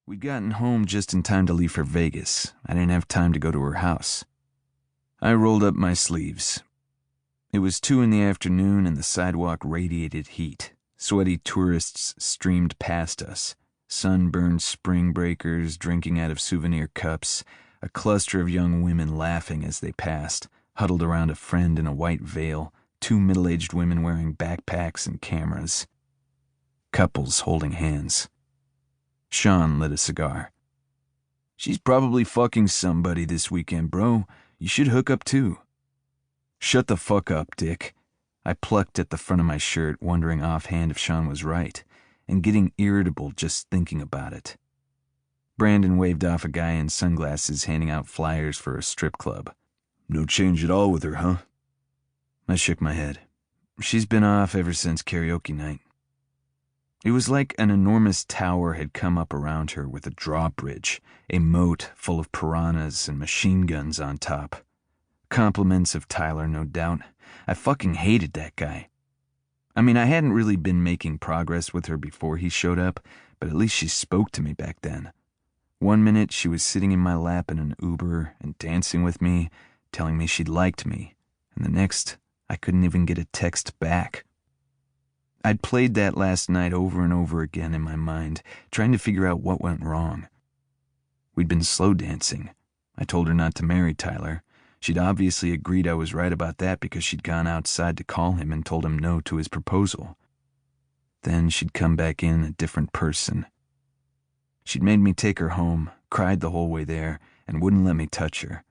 We'd gotten home just in time to leave for Vegas. I didn't have time to go to her house. I rolled up my sleeves. It was 2 in the afternoon and the sidewalk radiated heat. Sweaty tourists streamed past us. Sunburned spring breakers drinking out of souvenir cups. A cluster of young women laughing as they passed, huddled around a friend in a white veil. 2 middle-aged women wearing backpacks and cameras. Couples holding hands. Sean lit a cigar. "She's probably fucking somebody this weekend, bro. You should hook up too." "Shut the fuck up, Dick." I plucked at the front of my shirt, wondering offhand if Sean was right, and getting irritable just thinking about it. Brandon waved off a guy in sunglasses handing out flyers for a strip club. "No change at all with her, huh?" I shook my head. "She's been off ever since karaoke night." It was like an enormous tower had come up around her with a drawbridge, a moat full of piranhas and machine guns on top. Compliments of Tyler, no doubt. I fucking hated that guy. I mean, I hadn't really been making progress with her before he showed up, but at least she spoke to me back then. One minute she was sitting in my lap in an Uber and dancing with me, telling me she liked me, and the next, I couldn't even get a text back. I'd played that last night over and over again in my mind, trying to figure out what went wrong. We'd been slow dancing. I told her not to marry Tyler. She'd obviously agreed I was right about that because she'd gone outside to call him and told him no to his proposal. Then she'd come back in a different person. She'd made me take her home, cried the whole way there, and wouldn't let me touch her.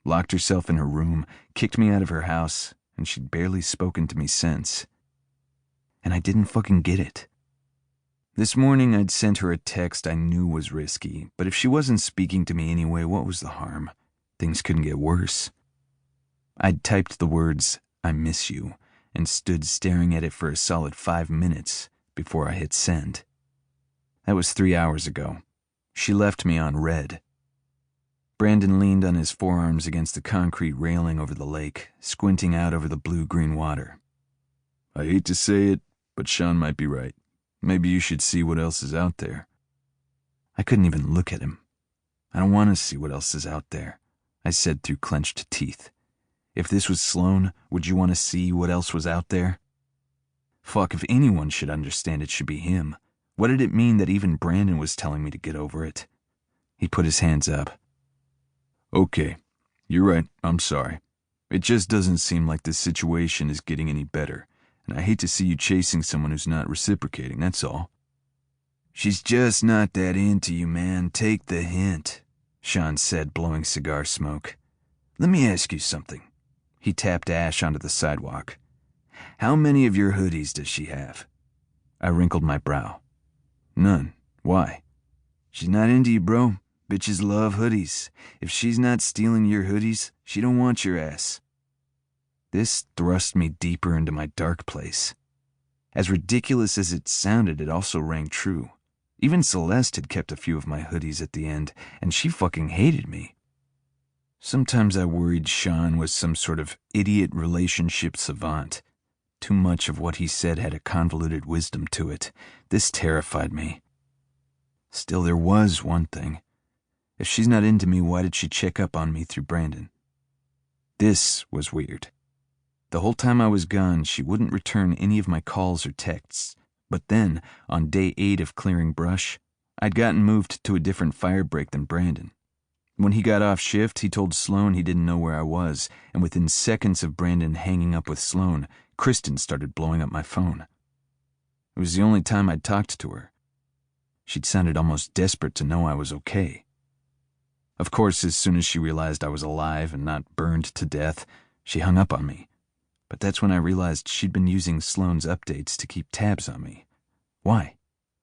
Locked herself in her room, kicked me out of her house, and she'd barely spoken to me since. And I didn't fucking get it. This morning I'd sent her a text I knew was risky, but if she wasn't speaking to me anyway, what was the harm? Things couldn't get worse. I'd typed the words, "I miss you," and stood staring at it for a solid 5 minutes before I hit send. That was 3 hours ago. She left me on red. Brandon leaned on his forearms against the concrete railing over the lake, squinting out over the blue-green water. "I hate to say it, but Sean might be right. Maybe you should see what else is out there." I couldn't even look at him. "I don't want to see what else is out there," I said through clenched teeth. "If this was Sloan, would you want to see what else was out there?" Fuck, if anyone should understand it should be him. What did it mean that even Brandon was telling me to get over it? He put his hands up. "Okay, you're right, I'm sorry. It just doesn't seem like this situation is getting any better, and I hate to see you chasing someone who's not reciprocating, that's all." "She's just not that into you, man. Take the hint," Sean said, blowing cigar smoke. "Let me ask you something." He tapped ash onto the sidewalk. "How many of your hoodies does she have?" I wrinkled my brow. "None. Why?" "She's not into you, bro. Bitches love hoodies. If she's not stealing your hoodies, she don't want your ass." This thrust me deeper into my dark place. As ridiculous as it sounded, it also rang true. Even Celeste had kept a few of my hoodies at the end, and she fucking hated me. Sometimes I worried Sean was some sort of idiot relationship savant. Too much of what he said had a convoluted wisdom to it. This terrified me. Still, there was one thing. If she's not into me, why did she check up on me through Brandon? This was weird. The whole time I was gone, she wouldn't return any of my calls or texts. But then, on day 8 of clearing brush, I'd gotten moved to a different fire break than Brandon. When he got off shift, he told Sloan he didn't know where I was, and within seconds of Brandon hanging up with Sloan, Kristen started blowing up my phone. It was the only time I'd talked to her. She'd sounded almost desperate to know I was okay. Of course, as soon as she realized I was alive and not burned to death, she hung up on me. But that's when I realized she'd been using Sloan's updates to keep tabs on me. Why?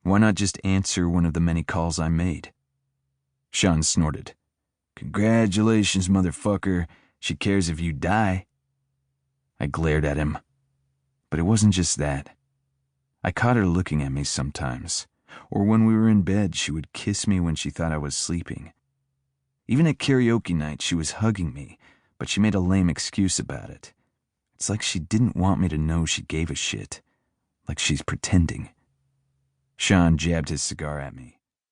Why not just answer one of the many calls I made? Sean snorted. "Congratulations, motherfucker. She cares if you die." I glared at him. But it wasn't just that. I caught her looking at me sometimes, or when we were in bed, she would kiss me when she thought I was sleeping. Even at karaoke night, she was hugging me, but she made a lame excuse about it. It's like she didn't want me to know she gave a shit. Like she's pretending. Sean jabbed his cigar at me.